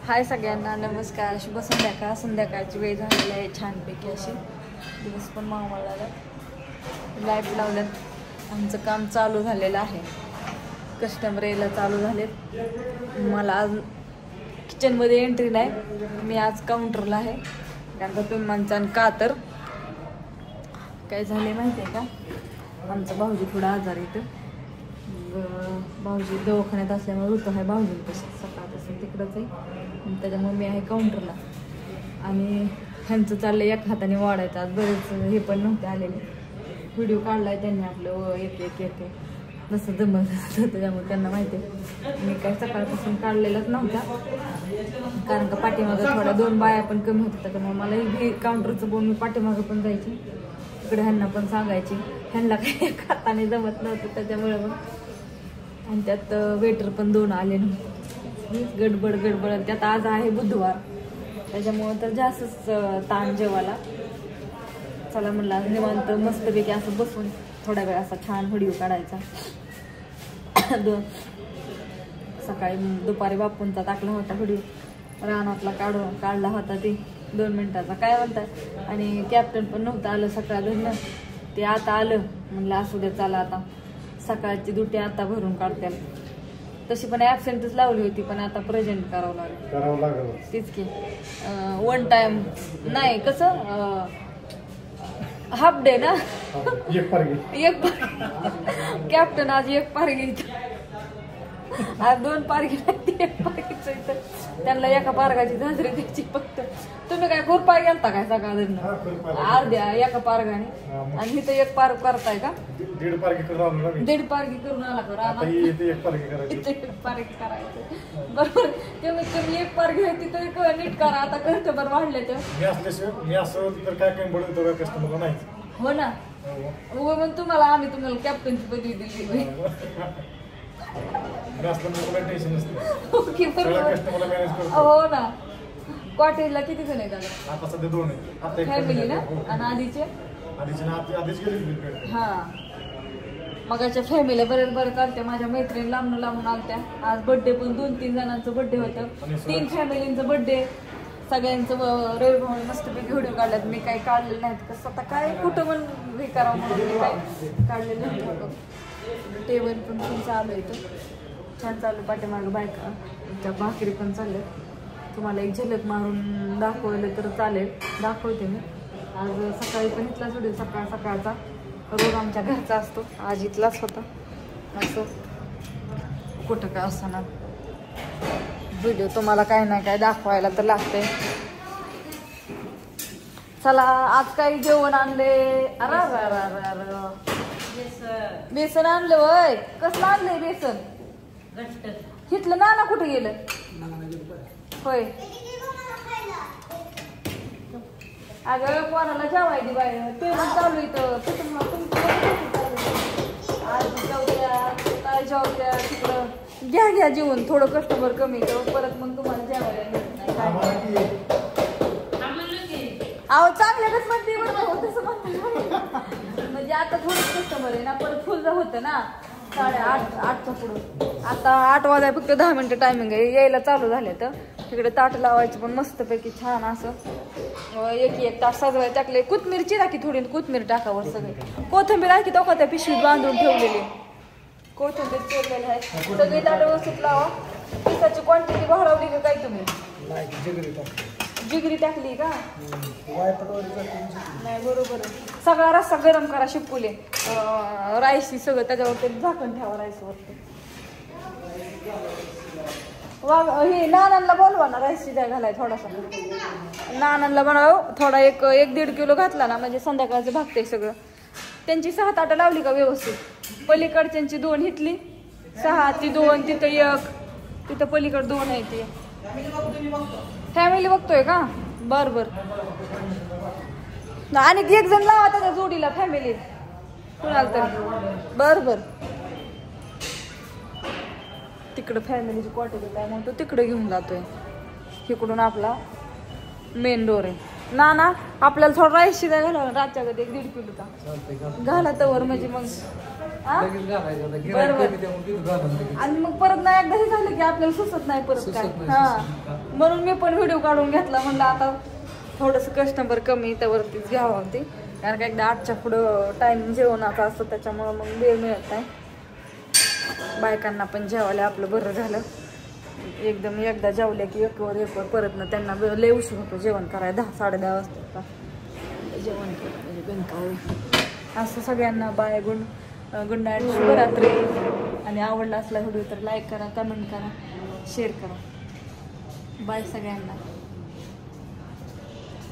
हाय सगळ्यांना, नमस्कार, शुभ संध्याकाळ. संध्याकाळची वेळ झालेली आहे छानपैकी अशी. दिवस पण मावळला, लाईट लावल्यात. आमचं काम चालू झालेलं आहे. कस्टमर यायला चालू झालेत. मला आज किचनमध्ये एंट्री नाही, मी आज काउंटरला आहे. कारण तुम्ही आणि का तर काय झाले माहिती आहे का, आमचं भाऊजी थोडा आजार येतं. भाऊजी दवाखान्यात असल्यामुळे ऋतू आहे भाऊजींपासून, सकाळपासून तिकडंच आहे. त्याच्यामुळे मी आहे काउंटरला. आणि ह्यांचं चाललं एक हाताने वाढायचं. आज बरेच हे पण नव्हते आलेले. व्हिडिओ काढलाय त्यांनी आपलं एक एक एक एक जसं जमत असतं. त्याच्यामुळे त्यांना माहिती आहे मी काही सकाळपासून काढलेलाच नव्हता, कारण का पाठीमागं थोड्या 2 बाया पण कमी होत्या. त्याच्यामुळे मला हे काउंटरचं बोलून मी पाठीमागं पण जायची, तिकडे ह्यांना पण सांगायची. ह्यांना काही एक हाताने जमत नव्हतं त्याच्यामुळे मग. आणि त्यात वेटर पण 2 आले नव्हते. गडबड गडबड. त्यात आज आहे बुधवार, त्याच्यामुळं तर जास्तच ताण जेवायला. चला म्हणलं आज निवांत मस्तपैकी असं बसून थोड्या वेळ असा छान व्हिडिओ काढायचा. सकाळी दुपारी बापूंचा टाकला होता व्हिडिओ, रानातला काढला होता ते 2 मिनिटाचा, काय म्हणतात. आणि कॅप्टन पण नव्हतं आलं सकाळचं, ते आता आलं. म्हणलं असू दे, चला आता सकाळची ड्युटी आता भरून काढते. तशी पण ॲबसेंटच लावली होती, पण आता प्रेझेंट करावं लागेल. तीच की 1 टाइम नाही, कसं हाफ डे ना. एक पारगी कॅप्टन आज 1 पारगी, आज 2 पारगी नाही, 1 पारगीच इथं. त्यांना एका पारगाची झाजरी द्यायची फक्त. तुम्ही काय खुरपा गेलता काय सकाळ अर्ध्या एका पारगाने, आणि इथं 1 पार्क करताय का? 1.5 पारगी करून आला का? इथे 1 पारगी करायचं बरोबर. तुम्ही 1 पारगी होती तर नीट करा. आता कस्टमर वाढले तर हो ना. हो, मग आम्ही तुम्हाला कॅप्टनची पदवी दिली. हो ना. कॉटेजला किती जण आहेत आता? सध्या 2 आहेत फॅमिली ना. आणि आधीचे हा मगाच्या फॅमिली बरं चालते. माझ्या मैत्रिणी लांबून आलत्या. आज बर्थडे पण 2-3 जणांचं बर्थडे होतं. 3 फॅमिलींचं बर्थडे सगळ्यांचं. रवी भाऊने मस्तपैकी व्हिडिओ काढल्यात. मी काही काढलेलं नाहीत, कसं आता काय कुठं पण हे करावं म्हणून मी काय काढलेलं नव्हतं. टेबल पण चालू येतं, छान चालू. पाठीमागं बायका त्या भाकरी पण चालल्या. तुम्हाला एक झलक मारून दाखवलं तर चालेल, दाखवते मी. आज सकाळी पण इथलाच व्हिडिओ, सकाळचा रोज आमच्या घरचा असतो, आज इथलाच होता. असं कुठं काय असताना व्हिडिओ तुम्हाला काय नाही काय दाखवायला तर लागते. चला, आज काही जेवण आणले. अरे बेसन आणलं वय. कसलं आणलंय बेसन? हिटलं ना कुठे गेलं होय? अगं कोणाला जेवायची बाय, ते पण चालू इथं. काय जेवत्या तिकडं. घ्या जेवण. थोडं कस्टमर कमी परत मग तुम्हाला जेवायला अहो चांगल्याच म्हणते बरोबर. तसं म्हणते म्हणजे आता थोडं कस्टमर आहे ना, परत फुल होतं ना 8:30च्या पुढं. आता 8 वाजाय फक्त 10 मिनिटं टायमिंग आहे. यायला चालू झाले तर तिकडे ताट लावायचं पण मस्तपैकी छान असं एक ताट सजवायला टाकले. कोथमीरची टाकी, थोडी कोथमीर टाकावर सगळे. कोथिंबीर आहे की तो का त्या पिशवीत बांधून ठेवलेली कोथिंबीर चिरलेली आहे. सगळी ताट व्यवस्थित लावा. पिसाची क्वांटिटी वाढवली का काय तुम्ही? जिगरी टाकली का? नाही बरोबर. सगळा रस्सा गरम करा शिपकुले. राईसची सगळं त्याच्यावरती झाकण ठेवा राईसवरती. हे नानांना बोलवा ना, राईस शिजाय घालाय थोडासा. नानांना बनव थोडा, 1-1.5 किलो घातला ना म्हणजे संध्याकाळचं भागते सगळं. त्यांची 6 ताटं लावली का व्यवस्थित. पलीकडच्यांची 2 हिटली, 6 ती 2, तिथं 1, तिथं पलीकड 2 आहे. ती फॅमिली बघतोय का? बर. आणि 1 जण लावा त्याच्या जोडीला फॅमिली कुणाला तरी. बर. तिकडं फॅमिलीची क्वार्टर काय म्हणतो तिकडे घेऊन जातोय. इकडून आपला मेन डोर आहे. ना आपल्याला थोडा राईस शिजाय घालावं रातच्या कधी 1.5 किलोचा घाला तवर म्हणजे मग हा? लगेच घालायचं आता. बरं, गिऱ्हाईक बरं. कमी त्यामुळे तिथं घालून लगेच. आणि मग परत ना एकदा हे झालं की आपल्याला सुचत नाही परत काय. सुचत नाही, हा सुचत नाही. म्हणून मी पण व्हिडिओ काढून घेतला. म्हणलं आता थोडंसं कस्टमर कमी त्यावरतीच घ्यावं होती. कारण का एकदा 8च्या पुढं टाइम जेवणाचा असतो त्याच्यामुळं मग वेळ मिळत नाही. बायकांना पण जेवायला आपलं बरं झालं. एकदम एकदा जेवले की एकवर परत ना त्यांना लय उशीर होतो जेवण करायला. 10-10:30 वाजतात का जेवण केलं म्हणजे बेनकावे. असं सगळ्यांना बाय गुड नाईट, शुभरात्री. आणि आवडला असला व्हिडिओ तर लाईक करा, कमेंट करा, शेअर करा. बाय सगळ्यांना.